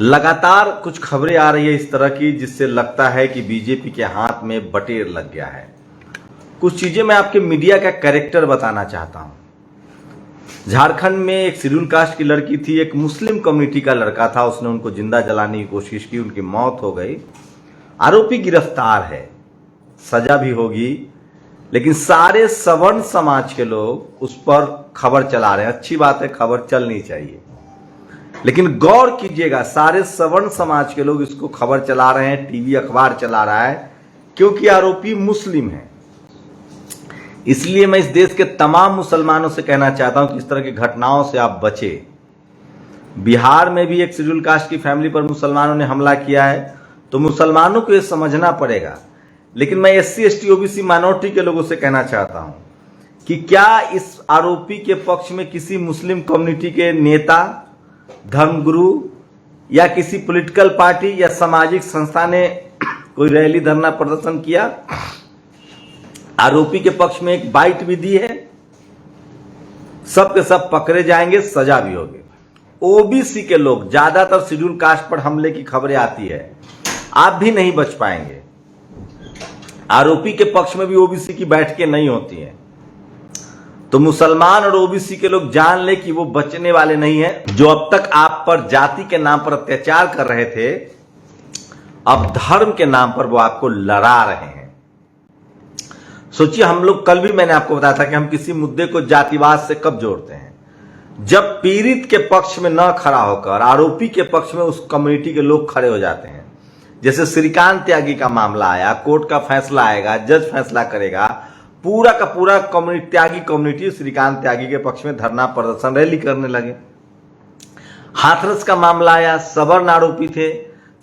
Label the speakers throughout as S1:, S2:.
S1: लगातार कुछ खबरें आ रही है इस तरह की जिससे लगता है कि बीजेपी के हाथ में बटेर लग गया है। कुछ चीजें मैं आपके मीडिया का कैरेक्टर बताना चाहता हूं। झारखंड में एक शेड्यूल कास्ट की लड़की थी, एक मुस्लिम कम्युनिटी का लड़का था, उसने उनको जिंदा जलाने की कोशिश की, उनकी मौत हो गई। आरोपी गिरफ्तार है, सजा भी होगी, लेकिन सारे सवर्ण समाज के लोग उस पर खबर चला रहे हैं। अच्छी बात है, खबर चलनी चाहिए, लेकिन गौर कीजिएगा, सारे सवर्ण समाज के लोग इसको खबर चला रहे हैं, टीवी अखबार चला रहा है, क्योंकि आरोपी मुस्लिम है। इसलिए मैं इस देश के तमाम मुसलमानों से कहना चाहता हूं कि इस तरह की घटनाओं से आप बचें। बिहार में भी एक शेड्यूल कास्ट की फैमिली पर मुसलमानों ने हमला किया है, तो मुसलमानों को यह समझना पड़ेगा। लेकिन मैं एससी एसटी ओबीसी माइनॉरिटी के लोगों से कहना चाहता हूं कि क्या इस आरोपी के पक्ष में किसी मुस्लिम कम्युनिटी के नेता, धर्मगुरु या किसी पॉलिटिकल पार्टी या सामाजिक संस्था ने कोई रैली, धरना, प्रदर्शन किया? आरोपी के पक्ष में एक बाइट भी दी है। सब के सब पकड़े जाएंगे, सजा भी होगी। ओबीसी के लोग, ज्यादातर शेड्यूल कास्ट पर हमले की खबरें आती है, आप भी नहीं बच पाएंगे। आरोपी के पक्ष में भी ओबीसी की बैठकें नहीं होती हैं, तो मुसलमान और ओबीसी के लोग जान ले कि वो बचने वाले नहीं हैं। जो अब तक आप पर जाति के नाम पर अत्याचार कर रहे थे, अब धर्म के नाम पर वो आपको लड़ा रहे हैं। सोचिए, हम लोग कल भी मैंने आपको बताया था कि हम किसी मुद्दे को जातिवाद से कब जोड़ते हैं, जब पीड़ित के पक्ष में न खड़ा होकर आरोपी के पक्ष में उस कम्युनिटी के लोग खड़े हो जाते हैं। जैसे श्रीकांत त्यागी का मामला आया, कोर्ट का फैसला आएगा, जज फैसला करेगा, पूरा का पूरा त्यागी कम्युनिटी श्रीकांत त्यागी के पक्ष में धरना, प्रदर्शन, रैली करने लगे। हाथरस का मामला आया, सवर्ण आरोपी थे,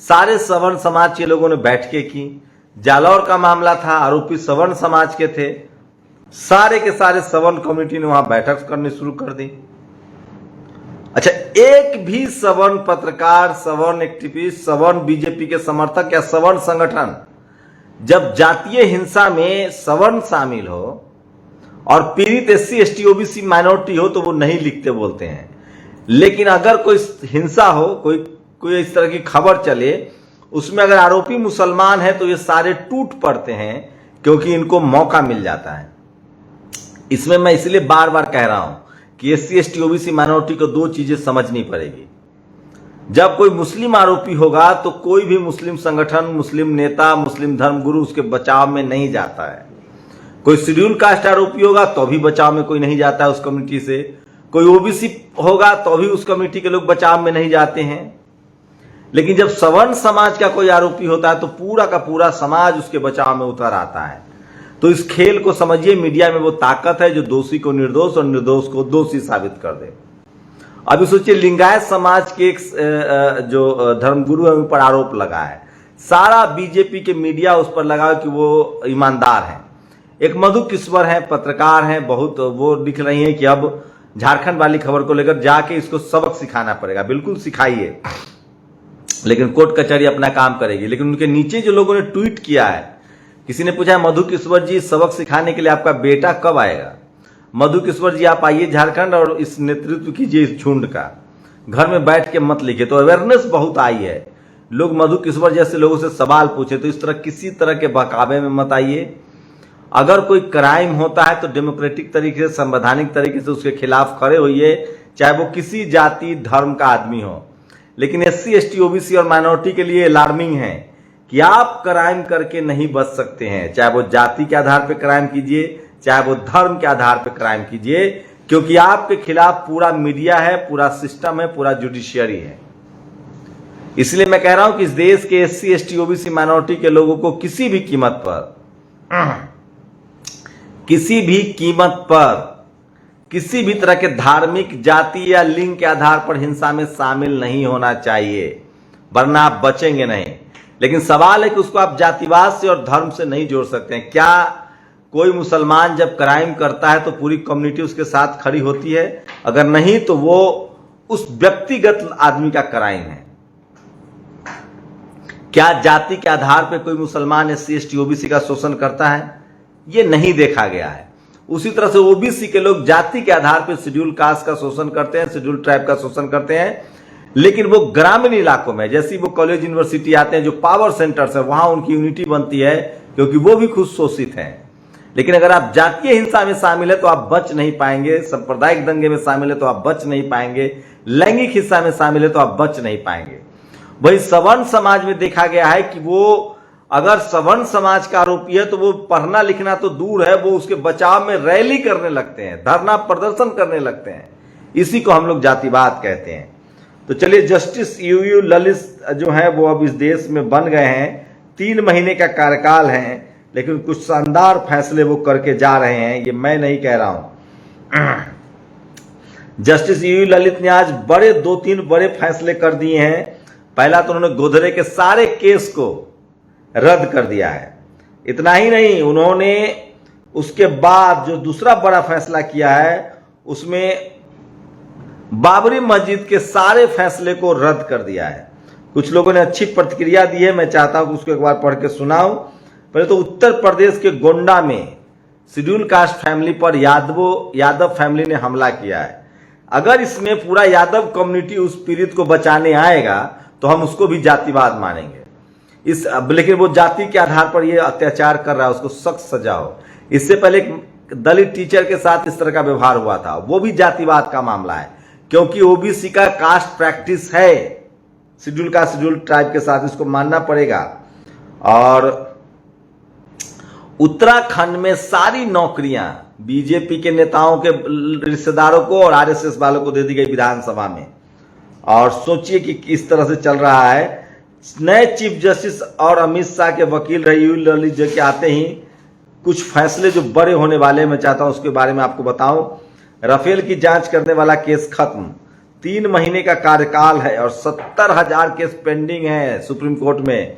S1: सारे सवर्ण समाज के लोगों ने बैठकें की। जालौर का मामला था, आरोपी सवर्ण समाज के थे, सारे के सारे सवर्ण कम्युनिटी ने वहां बैठक करनी शुरू कर दी। अच्छा, एक भी सवर्ण पत्रकार, सवर्ण एक्टिविस्ट, सवर्ण बीजेपी के समर्थक या सवर्ण संगठन जब जातीय हिंसा में सवर्ण शामिल हो और पीड़ित एससी एसटी ओबीसी माइनॉरिटी हो तो वो नहीं लिखते, बोलते हैं। लेकिन अगर कोई हिंसा हो, कोई इस तरह की खबर चले, उसमें अगर आरोपी मुसलमान है तो ये सारे टूट पड़ते हैं, क्योंकि इनको मौका मिल जाता है। इसमें मैं इसलिए बार बार कह रहा हूं कि एससी एसटी ओबीसी माइनॉरिटी को दो चीजें समझनी पड़ेगी। जब कोई मुस्लिम आरोपी होगा तो कोई भी मुस्लिम संगठन, मुस्लिम नेता, मुस्लिम धर्मगुरु उसके बचाव में नहीं जाता है। कोई शेड्यूल कास्ट आरोपी होगा तो भी बचाव में कोई नहीं जाता है उस कम्युनिटी से। कोई ओबीसी होगा तो भी उस कम्युनिटी के लोग बचाव में नहीं जाते हैं। लेकिन जब सवर्ण समाज का कोई आरोपी होता है तो पूरा का पूरा समाज उसके बचाव में उतर आता है। तो इस खेल को समझिए, मीडिया में वो ताकत है जो दोषी को निर्दोष और निर्दोष को दोषी साबित कर दे। अभी सोचिए, लिंगायत समाज के एक जो धर्मगुरु है उन पर आरोप लगा है, सारा बीजेपी के मीडिया उस पर लगा कि वो ईमानदार हैं। एक मधु किस्वर है, पत्रकार हैं, बहुत वो लिख रही हैं कि अब झारखंड वाली खबर को लेकर जाके इसको सबक सिखाना पड़ेगा। बिल्कुल सिखाइए, लेकिन कोर्ट कचहरी अपना काम करेगी। लेकिन उनके नीचे जो लोगों ने ट्वीट किया है, किसी ने पूछा, मधु किस्वर जी, सबक सिखाने के लिए आपका बेटा कब आएगा? मधु किस्वर जी, आप आइए झारखंड और इस नेतृत्व कीजिए इस झुंड का, घर में बैठ के मत लिखिए। तो अवेयरनेस बहुत आई है, लोग मधु किस्वर जैसे लोगों से सवाल पूछे, तो इस तरह किसी तरह के बहकावे में मत आइए। अगर कोई क्राइम होता है तो डेमोक्रेटिक तरीके से, संवैधानिक तरीके से उसके खिलाफ खड़े होइए, चाहे वो किसी जाति धर्म का आदमी हो। लेकिन एससी एसटी ओबीसी और माइनॉरिटी के लिए अलार्मिंग है कि आप क्राइम करके नहीं बच सकते हैं, चाहे वो जाति के आधार पर क्राइम कीजिए, चाहे वो धर्म के आधार पर क्राइम कीजिए, क्योंकि आपके खिलाफ पूरा मीडिया है, पूरा सिस्टम है, पूरा जुडिशियरी है। इसलिए मैं कह रहा हूं कि इस देश के एससी एसटी ओबीसी माइनॉरिटी के लोगों को किसी भी कीमत पर, किसी भी तरह के धार्मिक, जाति या लिंग के आधार पर हिंसा में शामिल नहीं होना चाहिए, वरना आप बचेंगे नहीं। लेकिन सवाल है कि उसको आप जातिवाद से और धर्म से नहीं जोड़ सकते हैं। क्या कोई मुसलमान जब क्राइम करता है तो पूरी कम्युनिटी उसके साथ खड़ी होती है? अगर नहीं तो वो उस व्यक्तिगत आदमी का क्राइम है। क्या जाति के आधार पर कोई मुसलमान एससी एसटी ओबीसी का शोषण करता है? ये नहीं देखा गया है। उसी तरह से ओबीसी के लोग जाति के आधार पर शेड्यूल कास्ट का शोषण करते हैं, शेड्यूल ट्राइब का शोषण करते हैं। लेकिन वो ग्रामीण इलाकों में, जैसी वो कॉलेज यूनिवर्सिटी आते हैं जो पावर सेंटर्स है, वहां उनकी यूनिटी बनती है क्योंकि वो भी खुद शोषित हैं। लेकिन अगर आप जातीय हिंसा में शामिल है तो आप बच नहीं पाएंगे, सांप्रदायिक दंगे में शामिल है तो आप बच नहीं पाएंगे, लैंगिक हिंसा में शामिल है तो आप बच नहीं पाएंगे। वही सवर्ण समाज में देखा गया है कि वो अगर सवर्ण समाज का आरोपी है तो वो पढ़ना लिखना तो दूर है, वो उसके बचाव में रैली करने लगते हैं, धरना प्रदर्शन करने लगते हैं। इसी को हम लोग जातिवाद कहते हैं। तो चलिए, जस्टिस यूयू ललित जो है वो अब इस देश में बन गए हैं, 3 महीने का कार्यकाल है, लेकिन कुछ शानदार फैसले वो करके जा रहे हैं, ये मैं नहीं कह रहा हूं। जस्टिस यूयू ललित ने आज 2-3 बड़े फैसले कर दिए हैं। पहला तो उन्होंने गोधरे के सारे केस को रद्द कर दिया है। इतना ही नहीं, उन्होंने उसके बाद जो दूसरा बड़ा फैसला किया है उसमें बाबरी मस्जिद के सारे फैसले को रद्द कर दिया है। कुछ लोगों ने अच्छी प्रतिक्रिया दी है, मैं चाहता हूं कि उसको एक बार पढ़ के सुनाऊं। पहले तो उत्तर प्रदेश के गोंडा में शेड्यूल कास्ट फैमिली पर यादव फैमिली ने हमला किया है। अगर इसमें पूरा यादव कम्युनिटी उस पीड़ित को बचाने आएगा तो हम उसको भी जातिवाद मानेंगे। लेकिन वो जाति के आधार पर ये अत्याचार कर रहा है, उसको सख्त सजा हो। इससे पहले एक दलित टीचर के साथ इस तरह का व्यवहार हुआ था, वो भी जातिवाद का मामला है, क्योंकि ओबीसी का कास्ट प्रैक्टिस है शेड्यूल ट्राइब के साथ, इसको मानना पड़ेगा। और उत्तराखंड में सारी नौकरियां बीजेपी के नेताओं के रिश्तेदारों को और आरएसएस वालों को दे दी गई विधानसभा में। और सोचिए कि किस तरह से चल रहा है। नए चीफ जस्टिस और अमित शाह के वकील रहे यूयू ललित जी के आते ही कुछ फैसले जो बड़े होने वाले हैं, मैं चाहता हूं उसके बारे में आपको बताऊं। राफेल की जांच करने वाला केस खत्म, 3 महीने का कार्यकाल है और 70,000 केस पेंडिंग है सुप्रीम कोर्ट में।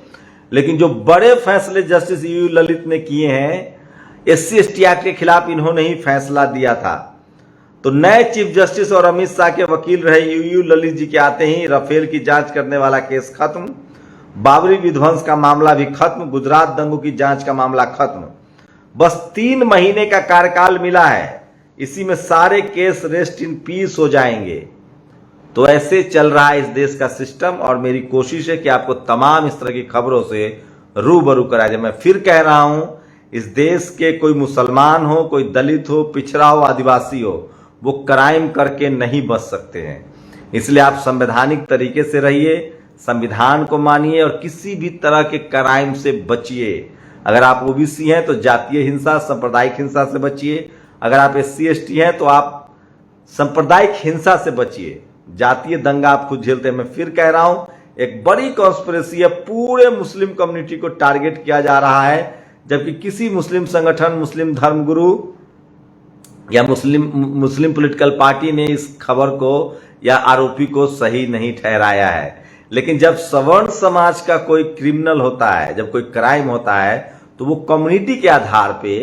S1: लेकिन जो बड़े फैसले जस्टिस यूयू ललित ने किए हैं, SC/ST एक्ट के खिलाफ इन्होंने ही फैसला दिया था। तो नए चीफ जस्टिस और अमित शाह के वकील रहे यूयू ललित जी के आते ही राफेल की जांच करने वाला केस खत्म, बाबरी विध्वंस का मामला भी खत्म, गुजरात दंगों की जांच का मामला खत्म। बस 3 महीने का कार्यकाल मिला है, इसी में सारे केस रेस्ट इन पीस हो जाएंगे। तो ऐसे चल रहा है इस देश का सिस्टम, और मेरी कोशिश है कि आपको तमाम इस तरह की खबरों से रूबरू कराया जाए। मैं फिर कह रहा हूं, इस देश के कोई मुसलमान हो, कोई दलित हो, पिछड़ा हो, आदिवासी हो, वो क्राइम करके नहीं बच सकते हैं। इसलिए आप संवैधानिक तरीके से रहिए, संविधान को मानिए और किसी भी तरह के क्राइम से बचिए। अगर आप ओबीसी हैं तो जातीय हिंसा, सांप्रदायिक हिंसा से बचिए। अगर आप SC/ST हैं तो आप सांप्रदायिक हिंसा से बचिए। जातीय दंगा आप खुद झेलते हैं। मैं फिर कह रहा हूं, एक बड़ी कॉन्स्पिरेसी है, पूरे मुस्लिम कम्युनिटी को टारगेट किया जा रहा है, जबकि किसी मुस्लिम संगठन, मुस्लिम धर्मगुरु या मुस्लिम पॉलिटिकल पार्टी ने इस खबर को या आरोपी को सही नहीं ठहराया है। लेकिन जब सवर्ण समाज का कोई क्रिमिनल होता है, जब कोई क्राइम होता है, तो वो कम्युनिटी के आधार पे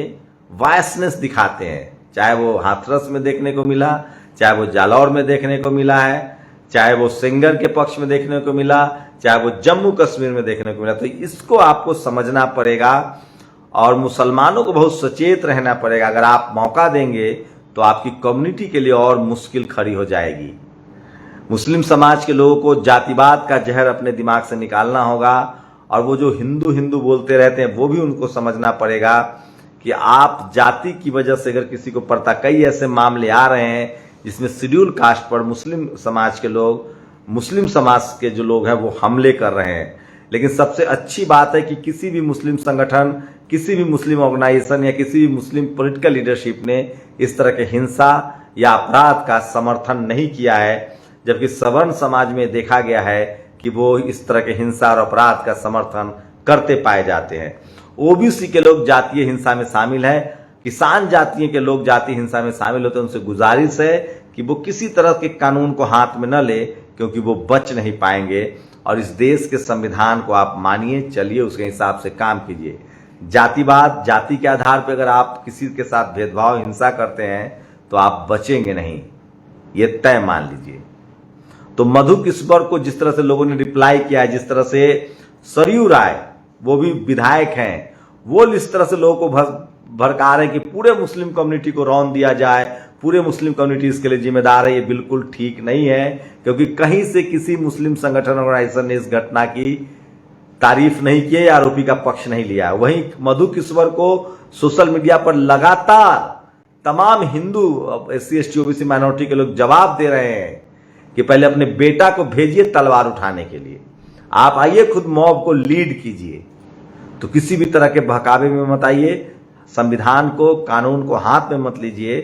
S1: वायसनेस दिखाते हैं। चाहे वो हाथरस में देखने को मिला, चाहे वो जालौर में देखने को मिला है, चाहे वो सेंगर के पक्ष में देखने को मिला, चाहे वो जम्मू कश्मीर में देखने को मिला। तो इसको आपको समझना पड़ेगा और मुसलमानों को बहुत सचेत रहना पड़ेगा। अगर आप मौका देंगे तो आपकी कम्युनिटी के लिए और मुश्किल खड़ी हो जाएगी। मुस्लिम समाज के लोगों को जातिवाद का जहर अपने दिमाग से निकालना होगा, और वो जो हिंदू हिंदू बोलते रहते हैं वो भी उनको समझना पड़ेगा कि आप जाति की वजह से अगर किसी को पड़ता, कई ऐसे मामले आ रहे हैं जिसमें शेड्यूल कास्ट पर मुस्लिम समाज के लोग, मुस्लिम समाज के जो लोग हैं वो हमले कर रहे हैं। लेकिन सबसे अच्छी बात है कि किसी भी मुस्लिम संगठन, किसी भी मुस्लिम ऑर्गेनाइजेशन या किसी भी मुस्लिम पॉलिटिकल लीडरशिप ने इस तरह के हिंसा या अपराध का समर्थन नहीं किया है, जबकि सवर्ण समाज में देखा गया है कि वो इस तरह के हिंसा और अपराध का समर्थन करते पाए जाते हैं। ओबीसी के लोग जातीय हिंसा में शामिल हैं, किसान जातियों के लोग जातीय हिंसा में शामिल होते हैं। उनसे गुजारिश है कि वो किसी तरह के कानून को हाथ में न ले, क्योंकि वो बच नहीं पाएंगे। और इस देश के संविधान को आप मानिए, चलिए, उसके हिसाब से काम कीजिए। जातिवाद, जाति के आधार पर अगर आप किसी के साथ भेदभाव, हिंसा करते हैं तो आप बचेंगे नहीं, ये तय मान लीजिए। तो मधु किस्वर को जिस तरह से लोगों ने रिप्लाई किया है, जिस तरह से सरयू राय, वो भी विधायक हैं, वो इस तरह से लोगों को भड़का रहे हैं कि पूरे मुस्लिम कम्युनिटी को रौंद दिया जाए, पूरे मुस्लिम कम्युनिटी इसके लिए जिम्मेदार है, ये बिल्कुल ठीक नहीं है। क्योंकि कहीं से किसी मुस्लिम संगठन ऑर्गेनाइजेशन ने इस घटना की तारीफ नहीं की है, आरोपी का पक्ष नहीं लिया। वहीं मधु किश्वर को सोशल मीडिया पर लगातार तमाम Hindu SC ST OBC minority के लोग जवाब दे रहे हैं कि पहले अपने बेटा को भेजिए तलवार उठाने के लिए, आप आइए खुद मॉब को लीड कीजिए। तो किसी भी तरह के बहकावे में मत आइए, संविधान को, कानून को हाथ में मत लीजिए।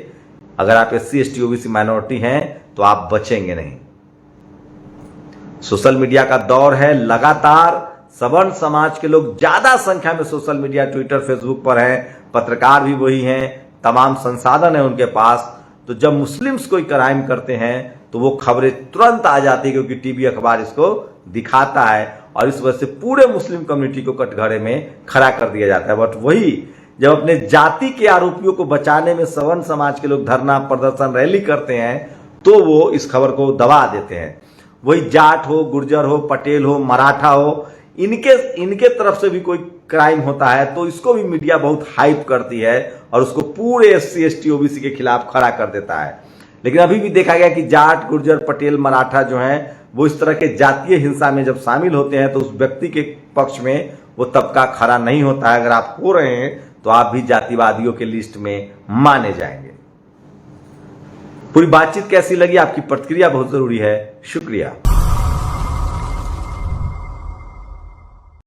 S1: अगर आप SC ST OBC माइनॉरिटी हैं तो आप बचेंगे नहीं। सोशल मीडिया का दौर है, लगातार सवर्ण समाज के लोग ज्यादा संख्या में सोशल मीडिया, ट्विटर, फेसबुक पर हैं, पत्रकार भी वही हैं, तमाम संसाधन है उनके पास। तो जब मुस्लिम्स कोई क्राइम करते हैं तो वो खबरें तुरंत आ जाती है, क्योंकि टीवी अखबार इसको दिखाता है और इस वजह से पूरे मुस्लिम कम्युनिटी को कटघरे में खड़ा कर दिया जाता है। बट वही जब अपने जाति के आरोपियों को बचाने में सवर्ण समाज के लोग धरना, प्रदर्शन, रैली करते हैं तो वो इस खबर को दबा देते हैं। वही जाट हो, गुर्जर हो, पटेल हो, मराठा हो, इनके तरफ से भी कोई क्राइम होता है तो इसको भी मीडिया बहुत हाइप करती है और उसको पूरे SC ST OBC के खिलाफ खड़ा कर देता है। लेकिन अभी भी देखा गया कि जाट, गुर्जर, पटेल, मराठा जो हैं वो इस तरह के जातीय हिंसा में जब शामिल होते हैं तो उस व्यक्ति के पक्ष में वो तबका खड़ा नहीं होता है। अगर आप हो रहे हैं तो आप भी जातिवादियों के लिस्ट में माने जाएंगे। पूरी बातचीत कैसी लगी, आपकी प्रतिक्रिया बहुत जरूरी है। शुक्रिया।